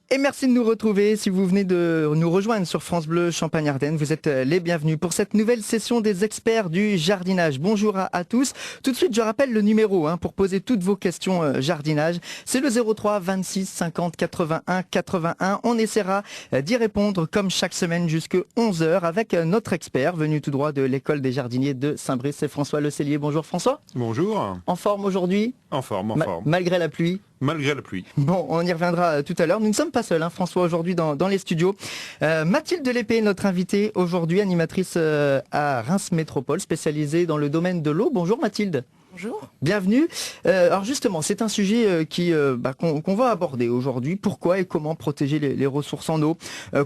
Et merci de nous retrouver. Si vous venez de nous rejoindre sur France Bleu Champagne-Ardenne, vous êtes les bienvenus pour cette nouvelle session des experts du jardinage. Bonjour à tous. Tout de suite, je rappelle le numéro pour poser toutes vos questions jardinage. C'est le 03 26 50 81 81. On essaiera d'y répondre comme chaque semaine jusqu'à 11h avec notre expert venu tout droit de l'école des jardiniers de Saint-Brice. C'est François Le Cellier. Bonjour François. Bonjour. En forme aujourd'hui ? En forme, Malgré la pluie ? Malgré la pluie. Bon, on y reviendra tout à l'heure. Nous ne sommes pas seuls, François, aujourd'hui dans les studios. Mathilde Delépée, notre invitée aujourd'hui, animatrice à Reims Métropole, spécialisée dans le domaine de l'eau. Bonjour Mathilde. Bonjour. Bienvenue. Alors justement, c'est un sujet qu'on va aborder aujourd'hui. Pourquoi et comment protéger les ressources en eau,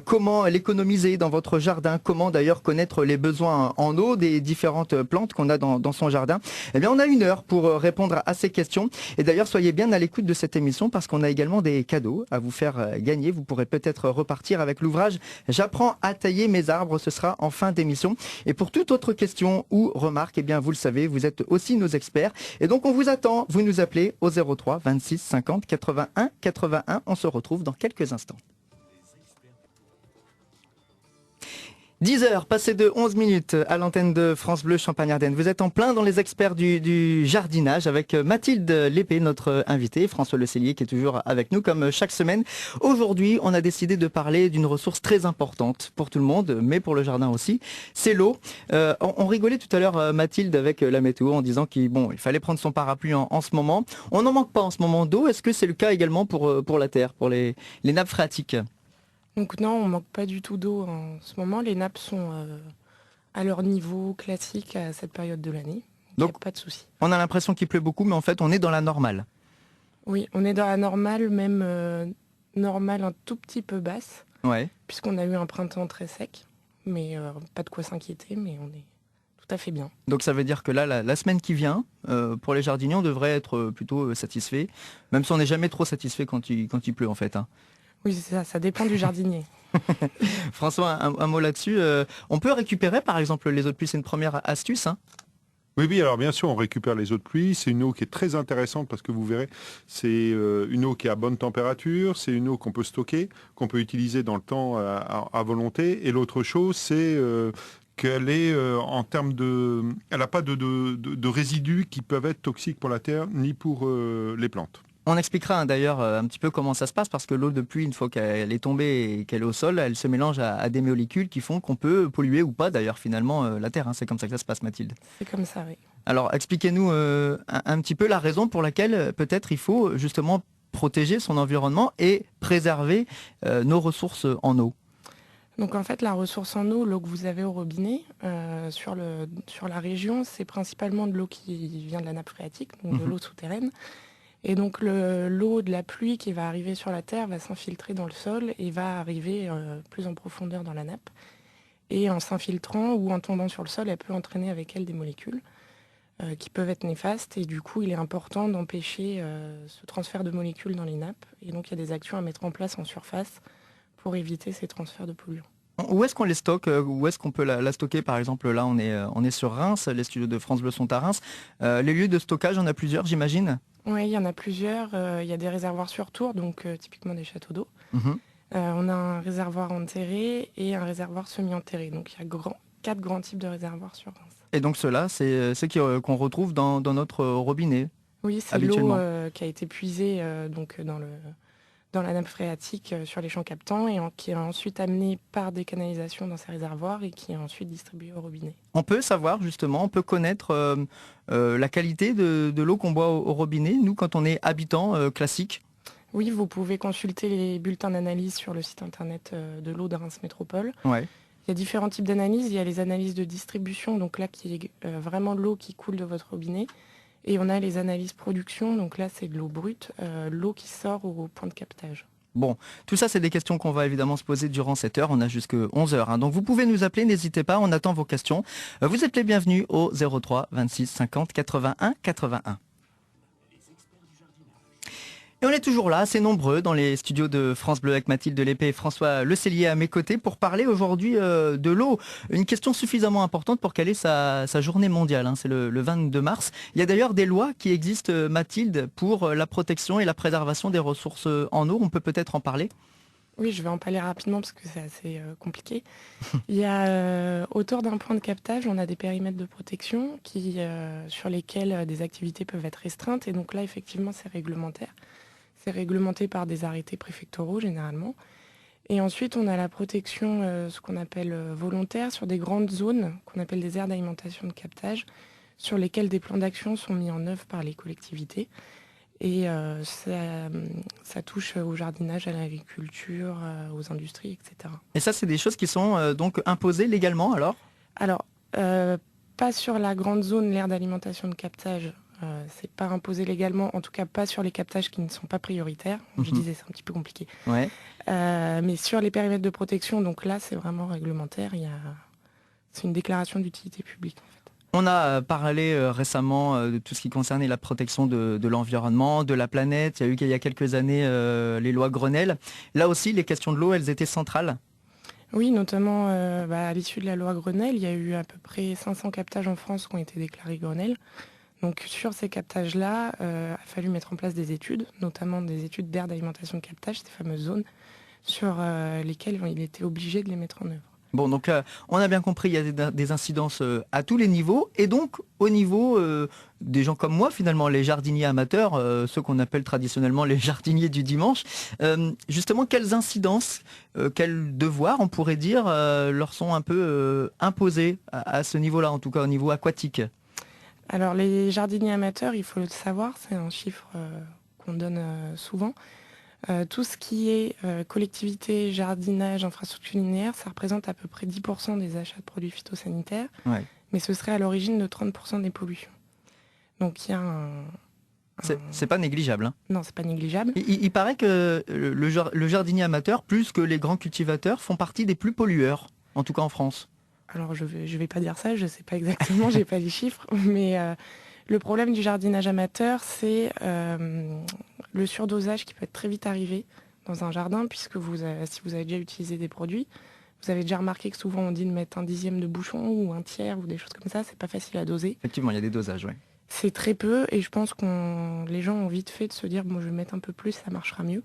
comment l'économiser dans votre jardin, comment d'ailleurs connaître les besoins en eau des différentes plantes qu'on a dans son jardin. Eh bien, on a 1 heure pour répondre à ces questions. Et d'ailleurs, soyez bien à l'écoute de cette émission parce qu'on a également des cadeaux à vous faire gagner. Vous pourrez peut-être repartir avec l'ouvrage « J'apprends à tailler mes arbres ». Ce sera en fin d'émission. Et pour toute autre question ou remarque, eh bien, vous le savez, vous êtes aussi nos experts. Et donc on vous attend, vous nous appelez au 03 26 50 81 81. On se retrouve dans quelques instants. 10h, passé de 11 minutes à l'antenne de France Bleu Champagne-Ardenne. Vous êtes en plein dans les experts du jardinage avec Mathilde Lépée, notre invitée, François Le Cellier qui est toujours avec nous comme chaque semaine. Aujourd'hui, on a décidé de parler d'une ressource très importante pour tout le monde, mais pour le jardin aussi, c'est l'eau. On rigolait tout à l'heure, Mathilde, avec la météo en disant qu'il fallait prendre son parapluie en ce moment. On n'en manque pas en ce moment d'eau. Est-ce que c'est le cas également pour la terre, pour les nappes phréatiques ? Donc non, on ne manque pas du tout d'eau en ce moment. Les nappes sont à leur niveau classique à cette période de l'année. Donc il n'y a pas de souci. On a l'impression qu'il pleut beaucoup, mais en fait on est dans la normale. Oui, on est dans la normale, même normale un tout petit peu basse. Ouais. Puisqu'on a eu un printemps très sec. Mais pas de quoi s'inquiéter, mais on est tout à fait bien. Donc ça veut dire que là, la semaine qui vient, pour les jardiniers, on devrait être plutôt satisfait. Même si on n'est jamais trop satisfait quand il pleut en fait. Oui, c'est ça dépend du jardinier. François, un mot là-dessus. On peut récupérer par exemple les eaux de pluie, c'est une première astuce. Oui, alors bien sûr, on récupère les eaux de pluie. C'est une eau qui est très intéressante parce que vous verrez, c'est une eau qui est à bonne température, c'est une eau qu'on peut stocker, qu'on peut utiliser dans le temps à volonté. Et l'autre chose, c'est qu'elle est en termes de... Elle n'a pas de résidus qui peuvent être toxiques pour la terre ni pour les plantes. On expliquera d'ailleurs un petit peu comment ça se passe parce que l'eau de pluie, une fois qu'elle est tombée et qu'elle est au sol, elle se mélange à des molécules qui font qu'on peut polluer ou pas d'ailleurs finalement la terre. C'est comme ça que ça se passe, Mathilde. C'est comme ça, oui. Alors expliquez-nous un petit peu la raison pour laquelle peut-être il faut justement protéger son environnement et préserver nos ressources en eau. Donc en fait, la ressource en eau, l'eau que vous avez au robinet, sur la région, c'est principalement de l'eau qui vient de la nappe phréatique, donc de l'eau souterraine. Et donc l'eau de la pluie qui va arriver sur la terre va s'infiltrer dans le sol et va arriver plus en profondeur dans la nappe. Et en s'infiltrant ou en tombant sur le sol, elle peut entraîner avec elle des molécules qui peuvent être néfastes. Et du coup, il est important d'empêcher ce transfert de molécules dans les nappes. Et donc il y a des actions à mettre en place en surface pour éviter ces transferts de polluants. Où est-ce qu'on les stocke? Où est-ce qu'on peut la stocker? Par exemple, là, on est sur Reims, les studios de France Bleu sont à Reims. Les lieux de stockage, on a plusieurs, j'imagine? Oui, il y en a plusieurs. Il y a des réservoirs sur tour, donc typiquement des châteaux d'eau. On a un réservoir enterré et un réservoir semi-enterré. Donc il y a 4 grands types de réservoirs sur Reims. Et donc ceux-là, c'est ceux qu'on retrouve dans notre robinet? Oui, c'est l'eau qui a été puisée dans la nappe phréatique sur les champs captants et qui est ensuite amenée par des canalisations dans ces réservoirs et qui est ensuite distribuée au robinet. On peut savoir justement, on peut connaître la qualité de l'eau qu'on boit au robinet, nous quand on est habitant classique? Oui, vous pouvez consulter les bulletins d'analyse sur le site internet de l'eau de Reims Métropole. Ouais. Il y a différents types d'analyses. Il y a les analyses de distribution, donc là qui est vraiment l'eau qui coule de votre robinet. Et on a les analyses production, donc là c'est de l'eau brute, l'eau qui sort au point de captage. Bon, tout ça c'est des questions qu'on va évidemment se poser durant cette heure, on a jusqu'à 11h. Donc vous pouvez nous appeler, n'hésitez pas, on attend vos questions. Vous êtes les bienvenus au 03 26 50 81 81. Et on est toujours là, assez nombreux dans les studios de France Bleu avec Mathilde Delépée et François Le Cellier à mes côtés pour parler aujourd'hui de l'eau. Une question suffisamment importante pour caler sa journée mondiale, c'est le 22 mars. Il y a d'ailleurs des lois qui existent, Mathilde, pour la protection et la préservation des ressources en eau. On peut peut-être en parler ? Oui, je vais en parler rapidement parce que c'est assez compliqué. Il y a autour d'un point de captage, on a des périmètres de protection sur lesquels des activités peuvent être restreintes. Et donc là, effectivement, c'est réglementaire. C'est réglementé par des arrêtés préfectoraux généralement. Et ensuite, on a la protection, ce qu'on appelle volontaire, sur des grandes zones qu'on appelle des aires d'alimentation de captage, sur lesquelles des plans d'action sont mis en œuvre par les collectivités. Et ça touche au jardinage, à l'agriculture, aux industries, etc. Et ça, c'est des choses qui sont donc imposées légalement alors? Alors, pas sur la grande zone, l'aire d'alimentation de captage, c'est pas imposé légalement, en tout cas pas sur les captages qui ne sont pas prioritaires. Je disais, c'est un petit peu compliqué. Ouais. Mais sur les périmètres de protection, donc là, c'est vraiment réglementaire. C'est une déclaration d'utilité publique, en fait. On a parlé récemment de tout ce qui concernait la protection de l'environnement, de la planète. Il y a quelques années les lois Grenelle. Là aussi, les questions de l'eau, elles étaient centrales. Oui, notamment à l'issue de la loi Grenelle, il y a eu à peu près 500 captages en France qui ont été déclarés Grenelle. Donc sur ces captages-là, il a fallu mettre en place des études, notamment des études d'aire d'alimentation de captage, ces fameuses zones, sur lesquelles il était obligé de les mettre en œuvre. Bon, donc on a bien compris, il y a des incidences à tous les niveaux, et donc au niveau des gens comme moi, finalement, les jardiniers amateurs, ceux qu'on appelle traditionnellement les jardiniers du dimanche, justement, quelles incidences, quels devoirs, on pourrait dire, leur sont un peu imposés à ce niveau-là, en tout cas au niveau aquatique? Alors les jardiniers amateurs, il faut le savoir, c'est un chiffre qu'on donne souvent. Tout ce qui est collectivité, jardinage, infrastructure linéaire, ça représente à peu près 10% des achats de produits phytosanitaires, Ouais. mais ce serait à l'origine de 30% des pollutions. Donc il y a C'est pas négligeable. Hein. Non, c'est pas négligeable. Il paraît que le jardinier amateur, plus que les grands cultivateurs, font partie des plus pollueurs, en tout cas en France. Alors je vais pas dire ça, je sais pas exactement, j'ai pas les chiffres, mais le problème du jardinage amateur, c'est le surdosage qui peut être très vite arrivé dans un jardin, puisque si vous avez déjà utilisé des produits, vous avez déjà remarqué que souvent on dit de mettre un dixième de bouchon ou un tiers ou des choses comme ça, c'est pas facile à doser. Effectivement, il y a des dosages, oui. C'est très peu et je pense que les gens ont vite fait de se dire bon, je vais mettre un peu plus, ça marchera mieux.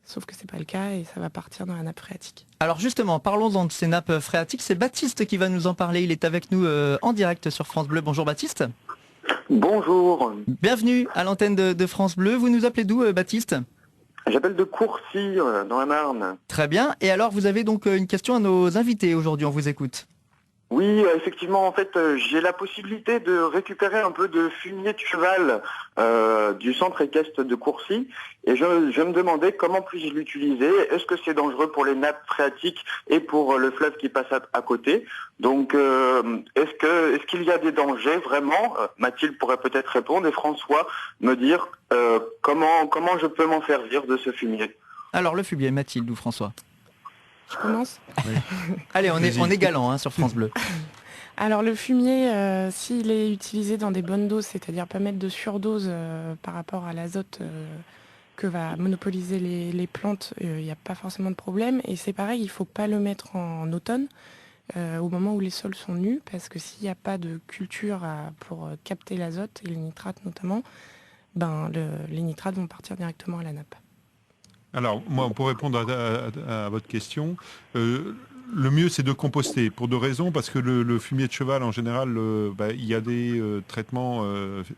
Sauf que c'est pas le cas et ça va partir dans la nappe phréatique. Alors justement, parlons-en de ces nappes phréatiques. C'est Baptiste qui va nous en parler. Il est avec nous en direct sur France Bleu. Bonjour Baptiste. Bonjour. Bienvenue à l'antenne de France Bleu. Vous nous appelez d'où Baptiste? J'appelle de Courcy, dans la Marne. Très bien. Et alors vous avez donc une question à nos invités aujourd'hui. On vous écoute. Oui, effectivement, en fait, j'ai la possibilité de récupérer un peu de fumier de cheval du centre équestre de Courcy. Et je me demandais comment puis-je l'utiliser. Est-ce que c'est dangereux pour les nappes phréatiques et pour le fleuve qui passe à côté? Donc, est-ce qu'il y a des dangers vraiment? Mathilde pourrait peut-être répondre et François me dire comment je peux m'en servir de ce fumier. Alors le fumier, Mathilde ou François? Je commence. Oui. Allez, on est galant sur France Bleu. Alors le fumier, s'il est utilisé dans des bonnes doses, c'est-à-dire pas mettre de surdose par rapport à l'azote que va monopoliser les plantes, il n'y a pas forcément de problème. Et c'est pareil, il ne faut pas le mettre en automne, au moment où les sols sont nus, parce que s'il n'y a pas de culture pour capter l'azote, et les nitrates notamment, les nitrates vont partir directement à la nappe. Alors, moi, pour répondre à votre question, le mieux, c'est de composter, pour deux raisons. Parce que le fumier de cheval, en général, il y a des traitements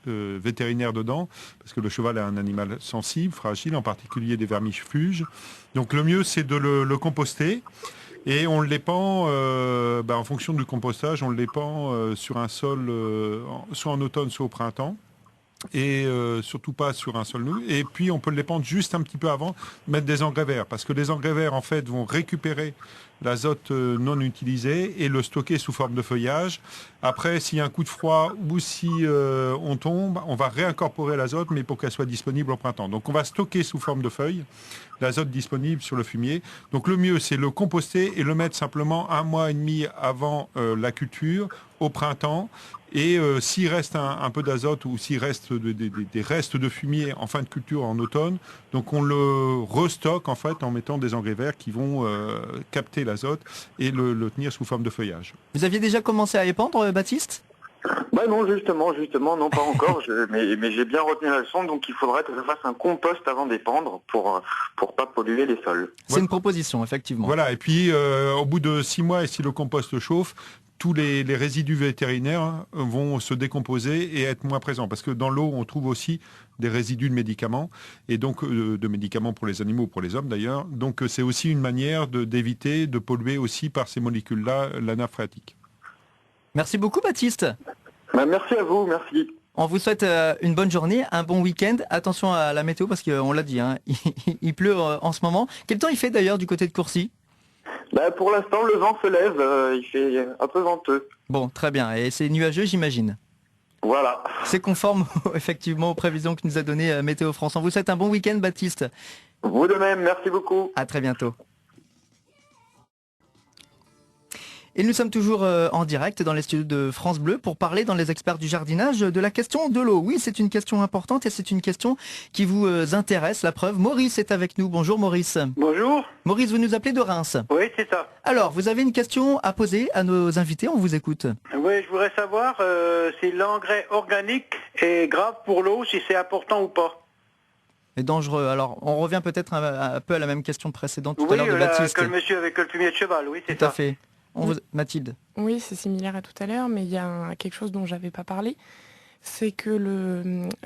vétérinaires dedans, parce que le cheval est un animal sensible, fragile, en particulier des vermifuges. Donc, le mieux, c'est de le composter. Et on l'épand, en fonction du compostage, on l'épand sur un sol, soit en automne, soit au printemps. Et surtout pas sur un sol nu. Et puis on peut l'épandre juste un petit peu avant, mettre des engrais verts, parce que les engrais verts en fait vont récupérer l'azote non utilisé et le stocker sous forme de feuillage. Après, s'il y a un coup de froid ou si on tombe, on va réincorporer l'azote, mais pour qu'elle soit disponible au printemps. Donc on va stocker sous forme de feuilles l'azote disponible sur le fumier. Donc le mieux, c'est le composter et le mettre simplement 1 mois et demi avant la culture, au printemps. Et s'il reste un peu d'azote ou s'il reste des restes de fumier en fin de culture en automne, donc on le restocke en fait en mettant des engrais verts qui vont capter l'azote et le tenir sous forme de feuillage. Vous aviez déjà commencé à épandre, Baptiste? Non, justement, non, pas encore. Mais j'ai bien retenu la leçon, donc il faudrait que je fasse un compost avant d'épandre pour pas polluer les sols. C'est une proposition, effectivement. Voilà, et puis au bout de 6 mois, et si le compost chauffe, tous les résidus vétérinaires vont se décomposer et être moins présents. Parce que dans l'eau, on trouve aussi des résidus de médicaments, et donc de médicaments pour les animaux, pour les hommes d'ailleurs. Donc c'est aussi une manière d'éviter de polluer aussi par ces molécules-là la nappe phréatique. Merci beaucoup, Baptiste. Merci à vous, merci. On vous souhaite une bonne journée, un bon week-end. Attention à la météo parce qu'on l'a dit, hein, il pleut en ce moment. Quel temps il fait d'ailleurs du côté de Courcy ? Pour l'instant, le vent se lève, il fait un peu venteux. Bon, très bien. Et c'est nuageux, j'imagine. Voilà. C'est conforme effectivement aux prévisions que nous a données Météo France. On vous souhaite un bon week-end, Baptiste. Vous de même, merci beaucoup. À très bientôt. Et nous sommes toujours en direct dans les studios de France Bleu pour parler dans les experts du jardinage de la question de l'eau. Oui, c'est une question importante et c'est une question qui vous intéresse. La preuve, Maurice est avec nous. Bonjour Maurice. Bonjour. Maurice, vous nous appelez de Reims. Oui, c'est ça. Alors, vous avez une question à poser à nos invités, on vous écoute. Oui, je voudrais savoir si l'engrais organique est grave pour l'eau, si c'est important ou pas. Et dangereux. Alors, on revient peut-être un peu à la même question précédente tout à l'heure de Baptiste. Que le monsieur avec le fumier de cheval, oui, c'est tout ça. À fait. Mathilde. Oui, c'est similaire à tout à l'heure, mais il y a quelque chose dont j'avais pas parlé. C'est que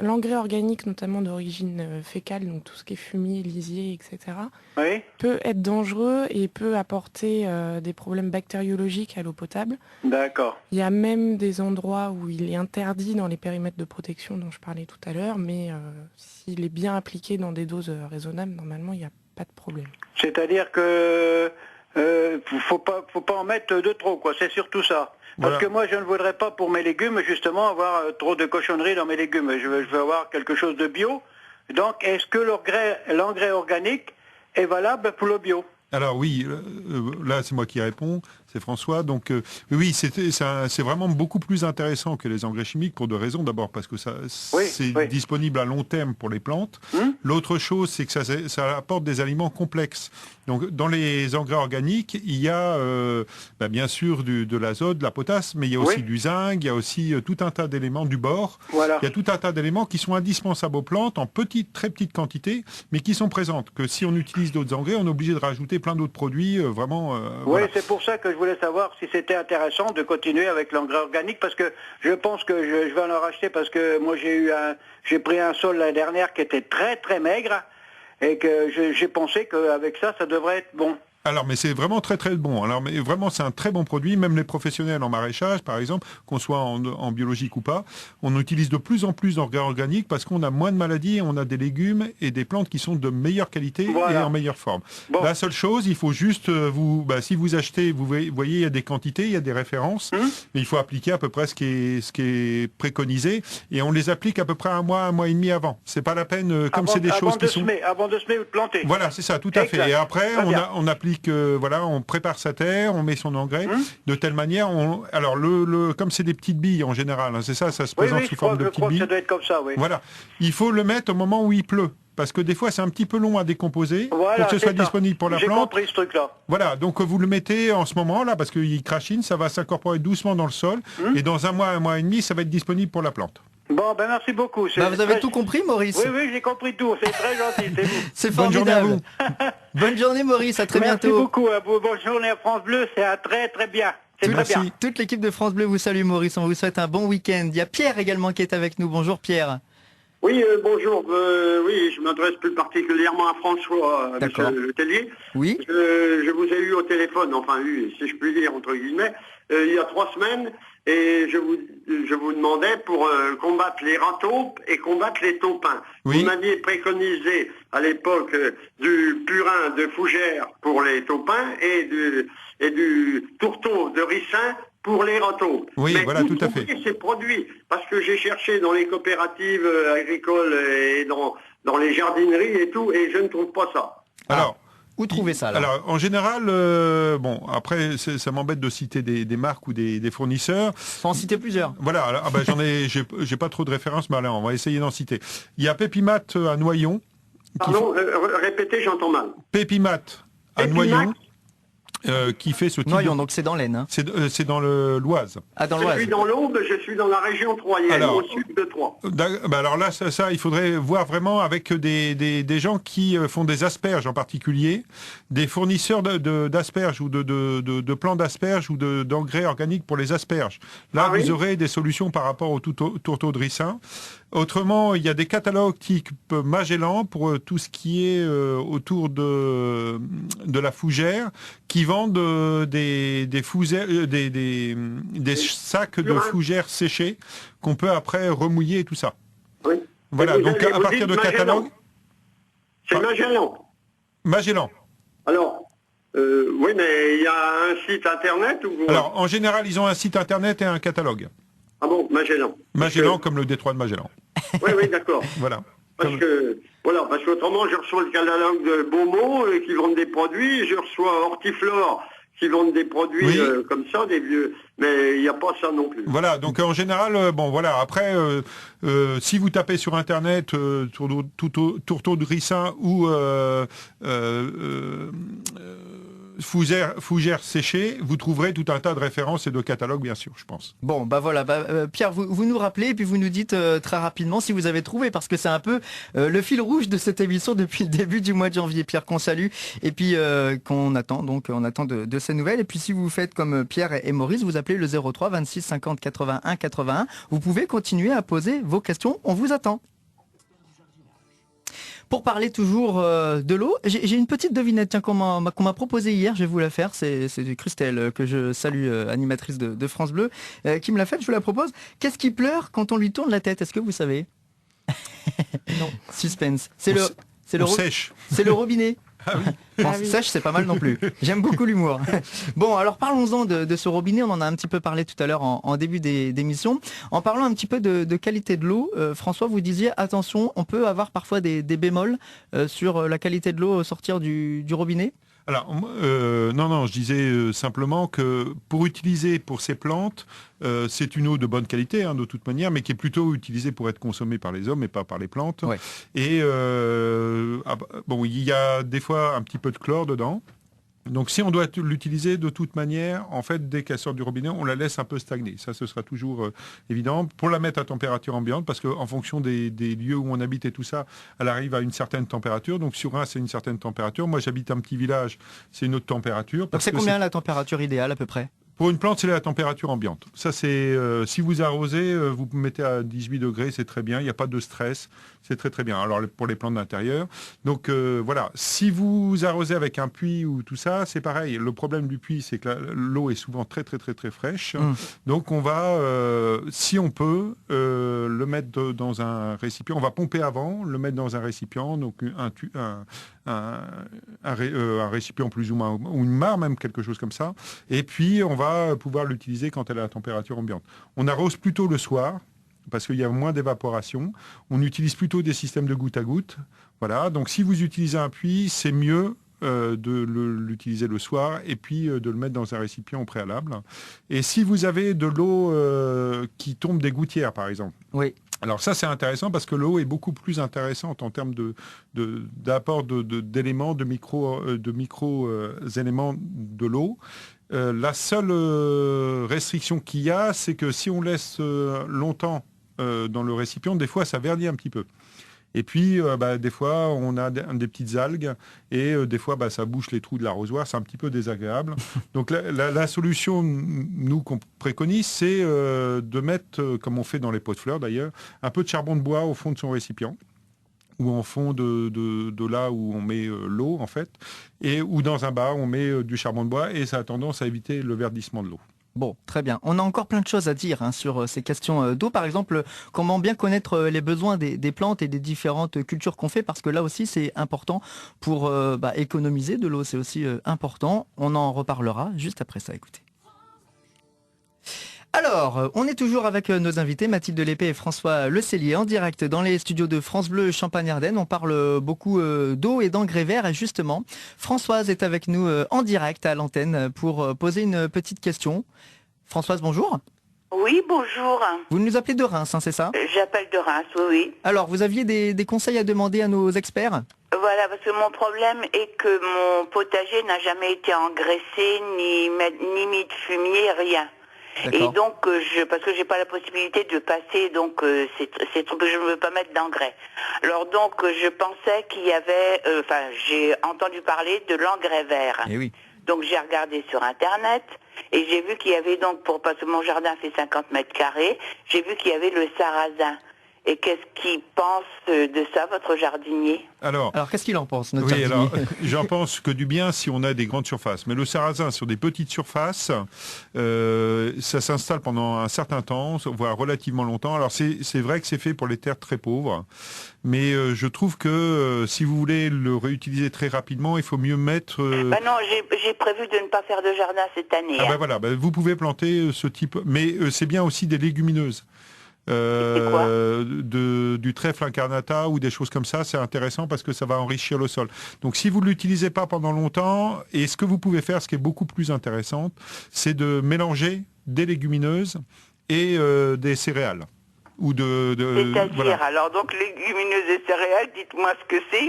l'engrais organique, notamment d'origine fécale, donc tout ce qui est fumier, lisier, etc., oui, peut être dangereux et peut apporter des problèmes bactériologiques à l'eau potable. D'accord. Il y a même des endroits où il est interdit dans les périmètres de protection dont je parlais tout à l'heure, mais s'il est bien appliqué dans des doses raisonnables, normalement, il n'y a pas de problème. C'est-à-dire que faut pas en mettre de trop, quoi. C'est surtout ça. Parce que moi, je ne voudrais pas pour mes légumes, justement, avoir trop de cochonneries dans mes légumes. Je veux avoir quelque chose de bio. Donc, est-ce que l'engrais organique est valable pour le bio ? Alors oui, là c'est moi qui réponds, c'est François. Donc oui, c'est vraiment beaucoup plus intéressant que les engrais chimiques pour deux raisons. D'abord parce que c'est disponible à long terme pour les plantes. L'autre chose, c'est que ça apporte des aliments complexes. Donc dans les engrais organiques, il y a bien sûr de l'azote, de la potasse, mais il y a aussi du zinc, il y a aussi tout un tas d'éléments, du bore. Voilà. Il y a tout un tas d'éléments qui sont indispensables aux plantes en très petites quantités, mais qui sont présentes. Que si on utilise d'autres engrais, on est obligé de rajouter plein d'autres produits, vraiment. Oui, voilà. C'est pour ça que je voulais savoir si c'était intéressant de continuer avec l'engrais organique, parce que je pense que je vais en racheter, parce que moi j'ai pris un sol l'année dernière qui était très très maigre, et que j'ai pensé qu'avec ça devrait être bon. Alors, mais c'est vraiment très très bon. Alors, mais vraiment, c'est un très bon produit. Même les professionnels en maraîchage, par exemple, qu'on soit en biologique ou pas, on utilise de plus en plus d'engrais organiques parce qu'on a moins de maladies, on a des légumes et des plantes qui sont de meilleure qualité et en meilleure forme. Bon. La seule chose, il faut juste si vous achetez, vous voyez, il y a des quantités, il y a des références, mais il faut appliquer à peu près ce qui est préconisé, et on les applique à peu près un mois et demi avant. C'est pas la peine, comme c'est des choses qui sont... Avant de semer ou de planter. Voilà, c'est ça, tout à fait. Et après, on applique on prépare sa terre, on met son engrais de telle manière. Alors comme c'est des petites billes en général, hein, c'est ça se présente sous forme de petites billes. Ça doit être comme ça, oui. Voilà, il faut le mettre au moment où il pleut. Parce que des fois, c'est un petit peu long à décomposer pour que ce soit disponible pour la plante. J'ai compris ce truc-là. Voilà, donc vous le mettez en ce moment-là, parce qu'il crachine, ça va s'incorporer doucement dans le sol. Et dans un mois et demi, ça va être disponible pour la plante. Bon, merci beaucoup. Vous avez tout compris, Maurice ? Oui, j'ai compris tout. C'est très gentil, c'est vous. C'est formidable. Bonne journée à vous. Bonne journée, Maurice. À très bientôt. Merci beaucoup. Bonne journée à France Bleu. C'est très, très bien. C'est très bien. Toute l'équipe de France Bleu vous salue, Maurice. On vous souhaite un bon week-end. Il y a Pierre également qui est avec nous. Bonjour, Pierre. Oui, bonjour. Oui, je m'adresse plus particulièrement à François, monsieur Le Tellier. Oui. Je vous ai eu au téléphone, si je puis dire, entre guillemets, il y a 3 semaines, et je vous demandais pour combattre les rataupes et combattre les taupins. Oui. Vous m'aviez préconisé à l'époque du purin de fougère pour les taupins et du tourteau de ricin pour les rataupes. Oui, mais voilà, tout à fait. Ces produits, parce que j'ai cherché dans les coopératives agricoles et dans les jardineries et tout, et je ne trouve pas ça. Alors, où trouver ça là ? Alors, en général, après, ça m'embête de citer des marques ou des fournisseurs. Faut en citer plusieurs. Voilà, j'ai pas trop de références, mais allez, on va essayer d'en citer. Il y a Pépimat à Noyon. Pardon, répétez, j'entends mal. Pépimat à Noyon. qui fait ce type Noyon, donc c'est dans l'Aisne. Hein. C'est dans l'Oise. Ah, dans Je l'Oise. suis dans l'Aube, je suis dans la région troyenne, Alors, au sud de Troyes. Alors là, ça, il faudrait voir vraiment avec des gens qui font des asperges en particulier, des fournisseurs d'asperges ou de plants d'asperges ou d'engrais organiques pour les asperges. Là, vous aurez des solutions par rapport au tourteau de ricin. Autrement, il y a des catalogues type Magellan pour tout ce qui est autour de la fougère, qui vendent des sacs de fougère séchés qu'on peut après remouiller et tout ça. Oui. Voilà, donc à partir de catalogue... C'est Magellan. Magellan. Alors, oui, mais il y a un site internet ou... Alors, en général, ils ont un site internet et un catalogue. Ah bon, Magellan. Magellan, comme le détroit de Magellan. Oui, d'accord. Voilà. Parce qu'autrement, je reçois le catalogue de Beaumont qui vendent des produits, je reçois Hortiflore qui vendent des produits comme ça, des vieux, mais il n'y a pas ça non plus. Voilà, donc en général, bon voilà, après, si vous tapez sur Internet tourteau de ricin ou fougère séchée, vous trouverez tout un tas de références et de catalogues, bien sûr, je pense. Bon, bah voilà, Pierre, vous nous rappelez et puis vous nous dites très rapidement si vous avez trouvé, parce que c'est un peu le fil rouge de cette émission depuis le début du mois de janvier. Pierre, qu'on salue et puis qu'on attend, donc on attend de ces nouvelles. Et puis si vous faites comme Pierre et Maurice, vous appelez le 03 26 50 81 81. Vous pouvez continuer à poser vos questions, on vous attend. Pour parler toujours de l'eau, j'ai une petite devinette qu'on m'a proposée hier, je vais vous la faire, c'est Christelle, que je salue, animatrice de France Bleu, qui me l'a faite, je vous la propose. Qu'est-ce qui pleure quand on lui tourne la tête? Est-ce que vous savez? Non. Suspense. C'est le robinet. Ah oui. Bon, sèche, c'est pas mal non plus. J'aime beaucoup l'humour. Bon, alors parlons-en de ce robinet. On en a un petit peu parlé tout à l'heure en début d'émission. En parlant un petit peu de qualité de l'eau, François, vous disiez, attention, on peut avoir parfois des bémols sur la qualité de l'eau au sortir du robinet. Alors, non, je disais simplement que pour utiliser pour ces plantes, c'est une eau de bonne qualité, de toute manière, mais qui est plutôt utilisée pour être consommée par les hommes et pas par les plantes. Ouais. Et bon, il y a des fois un petit peu de chlore dedans. Donc si on doit l'utiliser de toute manière, en fait, dès qu'elle sort du robinet, on la laisse un peu stagner. Ça, ce sera toujours évident. Pour la mettre à température ambiante, parce qu'en fonction des lieux où on habite et tout ça, elle arrive à une certaine température. Donc sur c'est une certaine température. Moi, j'habite un petit village, c'est une autre température. Donc c'est combien la température idéale à peu près? Pour une plante, c'est la température ambiante. Ça, c'est si vous arrosez, vous mettez à 18 degrés, c'est très bien. Il n'y a pas de stress, c'est très très bien. Alors pour les plantes d'intérieur, donc voilà. Si vous arrosez avec un puits ou tout ça, c'est pareil. Le problème du puits, c'est que l'eau est souvent très très très très fraîche. Donc on va, si on peut, le mettre dans un récipient. On va pomper avant, le mettre dans un récipient, donc un récipient plus ou moins, ou une mare même, quelque chose comme ça. Et puis on va pouvoir l'utiliser quand elle est à température ambiante. On arrose plutôt le soir, parce qu'il y a moins d'évaporation. On utilise plutôt des systèmes de goutte à goutte. Voilà. Donc si vous utilisez un puits, c'est mieux de l'utiliser le soir et puis de le mettre dans un récipient au préalable. Et si vous avez de l'eau qui tombe des gouttières, par exemple. Oui. Alors ça, c'est intéressant parce que l'eau est beaucoup plus intéressante en termes d'apport d'éléments, de micro-éléments de l'eau. La seule restriction qu'il y a, c'est que si on laisse longtemps dans le récipient, des fois, ça verdit un petit peu. Et puis, des fois, on a des petites algues et des fois, ça bouche les trous de l'arrosoir. C'est un petit peu désagréable. Donc, la solution, nous, qu'on préconise, c'est de mettre, comme on fait dans les pots de fleurs d'ailleurs, un peu de charbon de bois au fond de son récipient ou en fond de là où on met l'eau, en fait, ou dans un bas, on met du charbon de bois et ça a tendance à éviter le verdissement de l'eau. Bon, très bien. On a encore plein de choses à dire sur ces questions d'eau. Par exemple, comment bien connaître les besoins des plantes et des différentes cultures qu'on fait, parce que là aussi, c'est important pour économiser de l'eau. C'est aussi important. On en reparlera juste après ça. Écoutez. Alors, on est toujours avec nos invités, Mathilde Lépée et François Le Cellier, en direct dans les studios de France Bleu Champagne-Ardenne. On parle beaucoup d'eau et d'engrais verts. Et justement, Françoise est avec nous en direct à l'antenne pour poser une petite question. Françoise, bonjour. Oui, bonjour. Vous nous appelez de Reims, c'est ça? J'appelle de Reims, oui. Alors, vous aviez des conseils à demander à nos experts? Voilà, parce que mon problème est que mon potager n'a jamais été engraissé, ni mis de fumier, rien. Et donc, parce que j'ai pas la possibilité de passer, donc ces trucs que je ne veux pas mettre d'engrais. Alors donc, je pensais qu'il y avait, j'ai entendu parler de l'engrais vert. Eh oui. Donc j'ai regardé sur Internet et j'ai vu qu'il y avait donc, parce que mon jardin fait 50 mètres carrés, j'ai vu qu'il y avait le sarrasin. Et qu'est-ce qu'il pense de ça, votre jardinier ? Alors qu'est-ce qu'il en pense, notre Oui, jardinier ? j'en pense que du bien si on a des grandes surfaces. Mais le sarrasin, sur des petites surfaces, ça s'installe pendant un certain temps, voire relativement longtemps. Alors c'est vrai que c'est fait pour les terres très pauvres. Mais je trouve que si vous voulez le réutiliser très rapidement, il faut mieux mettre... non, j'ai prévu de ne pas faire de jardin cette année. Ah voilà, vous pouvez planter ce type... Mais c'est bien aussi des légumineuses. Du trèfle incarnata ou des choses comme ça, c'est intéressant parce que ça va enrichir le sol. Donc si vous ne l'utilisez pas pendant longtemps, et ce que vous pouvez faire, ce qui est beaucoup plus intéressant, c'est de mélanger des légumineuses et des céréales. C'est-à-dire, voilà. Alors donc légumineuses et céréales, dites-moi ce que c'est.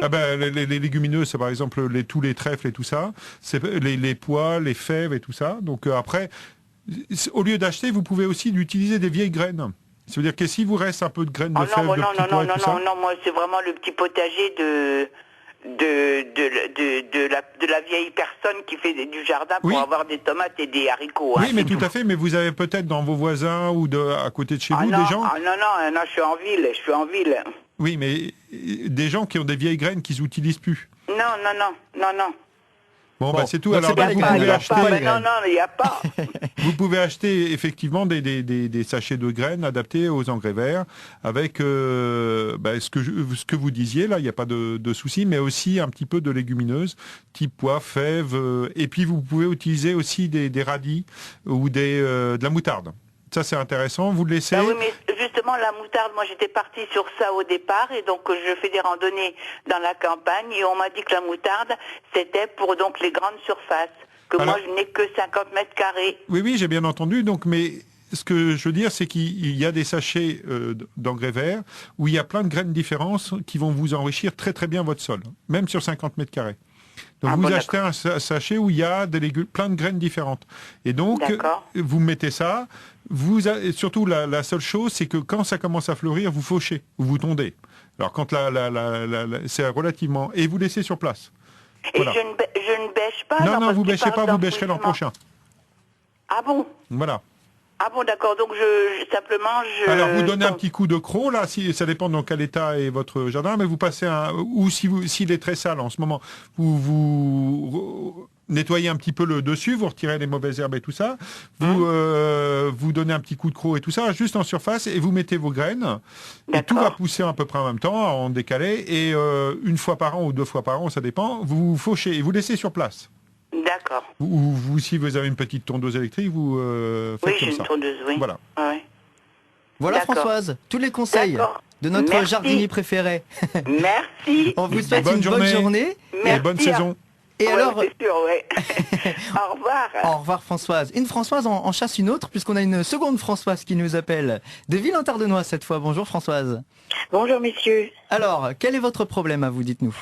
Les légumineuses, c'est par exemple tous les trèfles et tout ça, c'est les pois, les fèves et tout ça. Donc après, au lieu d'acheter, vous pouvez aussi utiliser des vieilles graines. Ça veut dire que s'il vous reste un peu de graines de fèves, de petits pois et tout ça... Non, moi c'est vraiment le petit potager de la vieille personne qui fait du jardin pour avoir des tomates et des haricots. Oui, mais tout à fait, mais vous avez peut-être dans vos voisins ou à côté de chez vous des gens... Non, je suis en ville. Oui, mais des gens qui ont des vieilles graines qu'ils n'utilisent plus. Non. Bon, c'est tout. Alors, il n'y a pas. Vous pouvez acheter effectivement des sachets de graines adaptés aux engrais verts avec ce que vous disiez, là, il n'y a pas de souci, mais aussi un petit peu de légumineuses, type pois, fèves, et puis vous pouvez utiliser aussi des radis ou de la moutarde. Ça, c'est intéressant. Vous le laissez... oui, mais justement, la moutarde, moi, j'étais partie sur ça au départ. Et donc, je fais des randonnées dans la campagne. Et on m'a dit que la moutarde, c'était pour donc les grandes surfaces. Moi, je n'ai que 50 mètres carrés. Oui, j'ai bien entendu. Donc, mais ce que je veux dire, c'est qu'il y a des sachets d'engrais verts où il y a plein de graines différentes qui vont vous enrichir très, très bien votre sol. Même sur 50 mètres carrés. Donc vous achetez un sachet où il y a plein de graines différentes. Et donc, vous mettez ça. Surtout, la seule chose, c'est que quand ça commence à fleurir, vous fauchez, vous tondez. Alors quand c'est relativement... Et vous laissez sur place. Et voilà. Je ne bêche pas? Non, vous ne bêchez pas, vous bêcherez l'an prochain. Ah bon? Voilà. Ah bon, d'accord, donc Alors vous donnez un petit coup de croc, là, ça dépend dans quel état est votre jardin, mais vous passez ou s'il est très sale en ce moment, vous nettoyez un petit peu le dessus, vous retirez les mauvaises herbes et tout ça, vous donnez un petit coup de croc et tout ça, juste en surface, et vous mettez vos graines, et tout va pousser à peu près en même temps, en décalé, et une fois par an ou 2 fois par an, ça dépend, vous fauchez et vous laissez sur place. D'accord. Ou si vous avez une petite tondeuse électrique, vous faites comme ça. Oui, j'ai une tondeuse, oui. Voilà. Ouais. Voilà Françoise, tous les conseils de notre jardinier préféré. Merci. On vous souhaite une bonne journée. Et bonne saison. Et alors, c'est sûr, au revoir. Au revoir Françoise. Une Françoise en chasse une autre, puisqu'on a une seconde Françoise qui nous appelle de Ville-en-Tardenois cette fois. Bonjour Françoise. Bonjour messieurs. Alors, quel est votre problème à vous, dites-nous?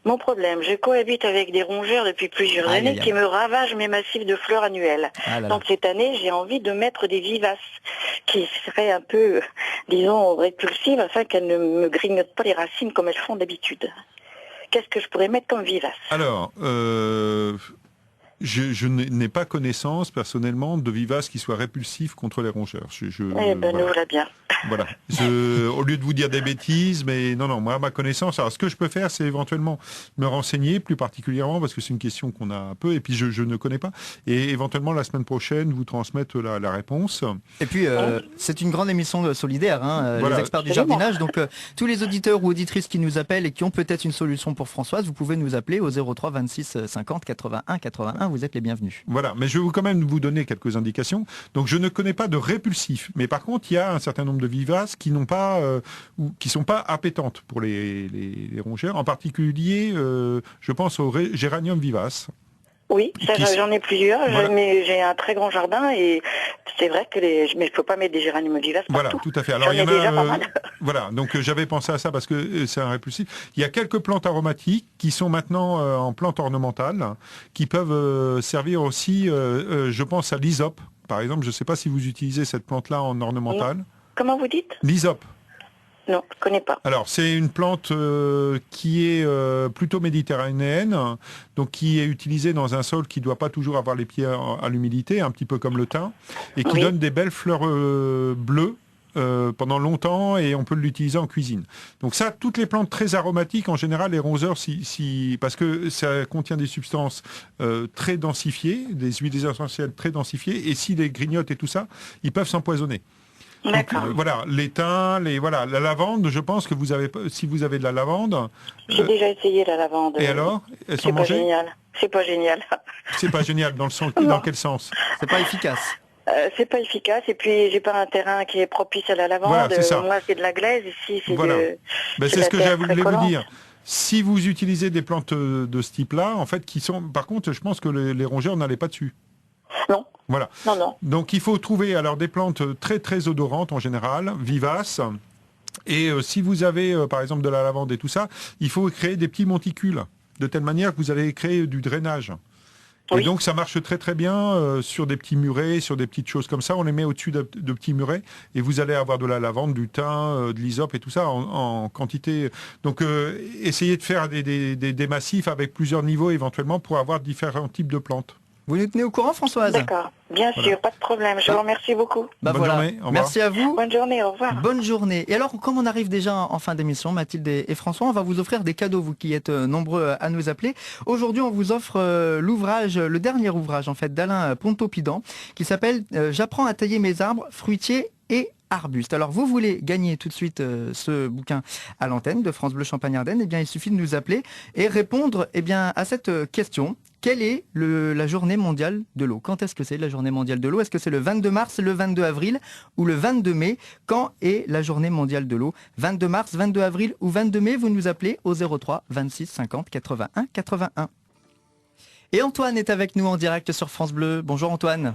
Mon problème, je cohabite avec des rongeurs depuis plusieurs années qui me ravagent mes massifs de fleurs annuelles. Donc cette année, j'ai envie de mettre des vivaces qui seraient un peu, disons, répulsives afin qu'elles ne me grignotent pas les racines comme elles font d'habitude. Qu'est-ce que je pourrais mettre comme vivace? Alors, je n'ai pas connaissance personnellement de vivaces qui soient répulsifs contre les rongeurs. Nous voilà bien. Voilà. Au lieu de vous dire des bêtises, mais non, moi à ma connaissance, alors ce que je peux faire, c'est éventuellement me renseigner plus particulièrement, parce que c'est une question qu'on a un peu, et puis je ne connais pas, et éventuellement la semaine prochaine vous transmettre la réponse. Et puis c'est une grande émission solidaire, voilà. Les experts du jardinage, donc tous les auditeurs ou auditrices qui nous appellent et qui ont peut-être une solution pour Françoise, vous pouvez nous appeler au 03 26 50 81 81, vous êtes les bienvenus. Voilà, mais je vais quand même vous donner quelques indications. Donc je ne connais pas de répulsif, mais par contre il y a un certain nombre de vivaces qui n'ont pas ou qui sont pas appétantes pour les rongeurs. En particulier, je pense au géranium vivace. Oui, j'en ai plusieurs, voilà. Mais j'ai un très grand jardin et c'est vrai que mais je ne peux pas mettre des géraniums vivaces partout. Voilà, tout à fait. Alors, il y en a déjà pas mal. Voilà, donc j'avais pensé à ça parce que c'est un répulsif. Il y a quelques plantes aromatiques qui sont maintenant en plantes ornementales, qui peuvent servir aussi, je pense à l'hysope, par exemple. Je ne sais pas si vous utilisez cette plante-là en ornementale. Comment vous dites ? L'hysope. Non, je ne connais pas. Alors, c'est une plante qui est plutôt méditerranéenne, donc qui est utilisée dans un sol qui ne doit pas toujours avoir les pieds à l'humidité, un petit peu comme le thym, et qui donne des belles fleurs bleues pendant longtemps, et on peut l'utiliser en cuisine. Donc ça, toutes les plantes très aromatiques, en général, les rongeurs, parce que ça contient des substances très densifiées, des huiles essentielles très densifiées, et s'ils les grignotent et tout ça, ils peuvent s'empoisonner. Donc, voilà, les thym, la lavande, je pense que si vous avez de la lavande... J'ai déjà essayé la lavande. Et alors, elles sont mangées ? C'est pas génial. C'est pas génial, dans quel sens ? C'est pas efficace. C'est pas efficace, et puis j'ai pas un terrain qui est propice à la lavande. Voilà, moi, c'est de la glaise, ici, c'est c'est ce que je voulais vous dire. Si vous utilisez des plantes de ce type-là, en fait, par contre, je pense que les rongeurs n'allaient pas dessus. Non. Voilà. Non. Donc il faut trouver alors des plantes très très odorantes en général, vivaces. Et si vous avez par exemple de la lavande et tout ça, il faut créer des petits monticules de telle manière que vous allez créer du drainage. Oui. Et donc ça marche très très bien sur des petits murets, sur des petites choses comme ça. On les met au-dessus de petits murets et vous allez avoir de la lavande, du thym, de l'hysope et tout ça en quantité. Donc essayez de faire des massifs avec plusieurs niveaux éventuellement pour avoir différents types de plantes. Vous nous tenez au courant, Françoise ? D'accord, bien sûr, pas de problème. Je vous remercie beaucoup. Bonne journée, au revoir. Merci à vous. Bonne journée, au revoir. Bonne journée. Et alors, comme on arrive déjà en fin d'émission, Mathilde et François, on va vous offrir des cadeaux, vous qui êtes nombreux à nous appeler. Aujourd'hui, on vous offre le dernier ouvrage en fait d'Alain Pontoppidan, qui s'appelle « J'apprends à tailler mes arbres, fruitiers et arbustes ». Alors vous voulez gagner tout de suite ce bouquin à l'antenne de France Bleu Champagne-Ardenne, eh bien il suffit de nous appeler et répondre à cette question. Quelle est la journée mondiale de l'eau ? Quand est-ce que c'est la journée mondiale de l'eau ? Est-ce que c'est le 22 mars, le 22 avril ou le 22 mai ? Quand est la journée mondiale de l'eau ? 22 mars, 22 avril ou 22 mai ? Vous nous appelez au 03 26 50 81 81. Et Antoine est avec nous en direct sur France Bleu. Bonjour Antoine.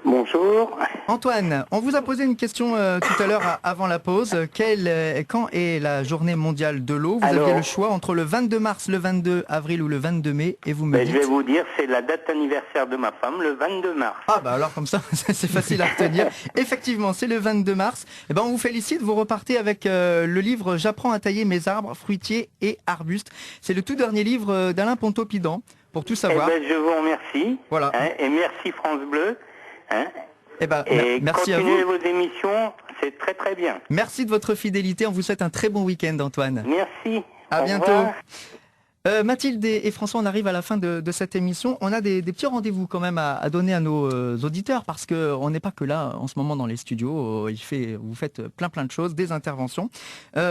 Bonjour. Antoine, on vous a posé une question tout à l'heure avant la pause. Quand est la journée mondiale de l'eau ? Vous aviez le choix entre le 22 mars, le 22 avril ou le 22 mai et vous me dites... Je vais vous dire, c'est la date anniversaire de ma femme, le 22 mars. Ah bah alors comme ça, c'est facile à retenir. Effectivement, c'est le 22 mars. Eh ben, on vous félicite, vous repartez avec le livre « J'apprends à tailler mes arbres, fruitiers et arbustes ». C'est le tout dernier livre d'Alain Pontoppidan, pour tout savoir. Je vous remercie. Voilà. Et merci France Bleu. Merci à vous. Continuez vos émissions, c'est très très bien. Merci de votre fidélité, on vous souhaite un très bon week-end Antoine. Merci. À bientôt. Mathilde et François, on arrive à la fin de cette émission. On a des petits rendez-vous quand même à donner à nos auditeurs parce qu'on n'est pas que là en ce moment dans les studios. Vous faites plein de choses, des interventions.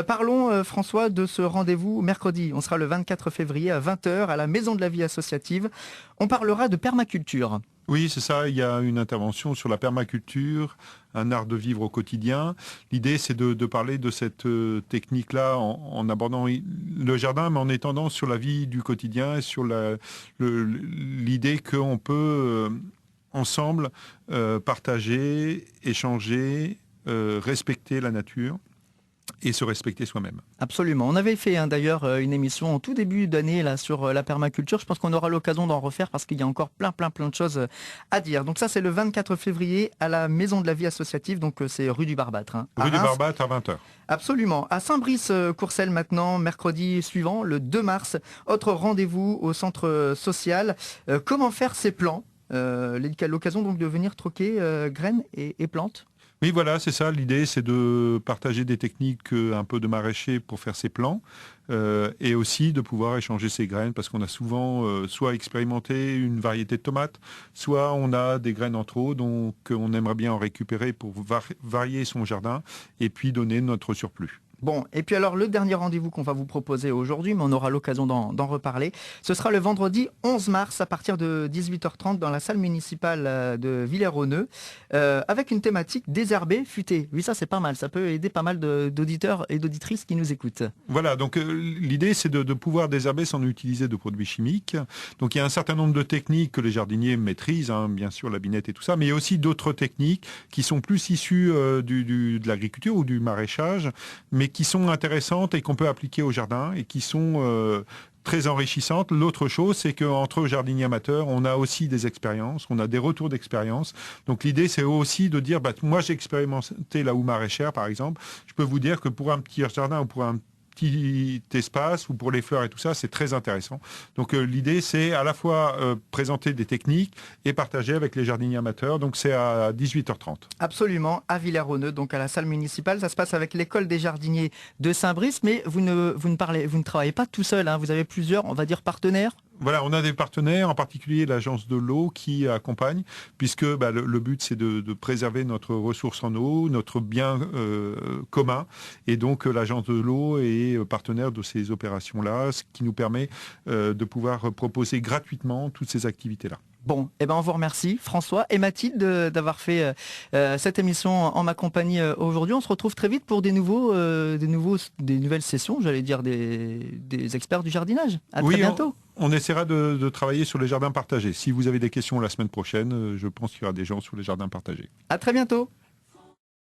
Parlons François de ce rendez-vous mercredi. On sera le 24 février à 20h à la Maison de la Vie Associative. On parlera de permaculture. Oui, c'est ça. Il y a une intervention sur la permaculture, un art de vivre au quotidien. L'idée, c'est de parler de cette technique-là en abordant le jardin, mais en étendant sur la vie du quotidien et sur l'idée qu'on peut ensemble partager, échanger, respecter la nature et se respecter soi-même. Absolument. On avait fait d'ailleurs une émission en tout début d'année là sur la permaculture. Je pense qu'on aura l'occasion d'en refaire parce qu'il y a encore plein de choses à dire. Donc ça, c'est le 24 février à la Maison de la Vie Associative. Donc c'est rue du Barbâtre. Rue du Barbâtre à 20h. Absolument. À Saint-Brice-Courcelles maintenant, mercredi suivant, le 2 mars. Autre rendez-vous au centre social. Comment faire ses plants ? L'occasion donc de venir troquer graines et plantes. Oui, voilà, c'est ça. L'idée, c'est de partager des techniques un peu de maraîcher pour faire ses plants et aussi de pouvoir échanger ses graines parce qu'on a souvent soit expérimenté une variété de tomates, soit on a des graines en trop, donc on aimerait bien en récupérer pour varier son jardin et puis donner notre surplus. Bon, et puis alors le dernier rendez-vous qu'on va vous proposer aujourd'hui, mais on aura l'occasion d'en reparler, ce sera le vendredi 11 mars à partir de 18h30 dans la salle municipale de Villers-Hauneux, avec une thématique désherber, futé. Oui, ça c'est pas mal, ça peut aider pas mal d'auditeurs et d'auditrices qui nous écoutent. Voilà, donc l'idée c'est de pouvoir désherber sans utiliser de produits chimiques. Donc il y a un certain nombre de techniques que les jardiniers maîtrisent, hein, bien sûr la binette et tout ça, mais il y a aussi d'autres techniques qui sont plus issues de l'agriculture ou du maraîchage, mais qui sont intéressantes et qu'on peut appliquer au jardin et qui sont très enrichissantes. L'autre chose, c'est qu'entre jardiniers amateurs, on a aussi des expériences, on a des retours d'expérience. Donc l'idée, c'est aussi de dire, moi j'ai expérimenté la houe maraîchère, par exemple. Je peux vous dire que pour un petit jardin ou pour un petit espace ou pour les fleurs et tout ça, c'est très intéressant. Donc l'idée, c'est à la fois présenter des techniques et partager avec les jardiniers amateurs. Donc c'est à 18h30. Absolument, à Villers-Hauneux, donc à la salle municipale. Ça se passe avec l'école des jardiniers de Saint-Brice, mais vous ne travaillez pas tout seul, hein. Vous avez plusieurs, on va dire, partenaires. Voilà, on a des partenaires, en particulier l'agence de l'eau qui accompagne, puisque le but c'est de préserver notre ressource en eau, notre bien commun, et donc l'agence de l'eau est partenaire de ces opérations-là, ce qui nous permet de pouvoir proposer gratuitement toutes ces activités-là. Bon, on vous remercie François et Mathilde d'avoir fait cette émission en ma compagnie aujourd'hui. On se retrouve très vite pour des nouvelles sessions, j'allais dire des experts du jardinage. À très bientôt. On essaiera de travailler sur les jardins partagés. Si vous avez des questions la semaine prochaine, je pense qu'il y aura des gens sur les jardins partagés. À très bientôt.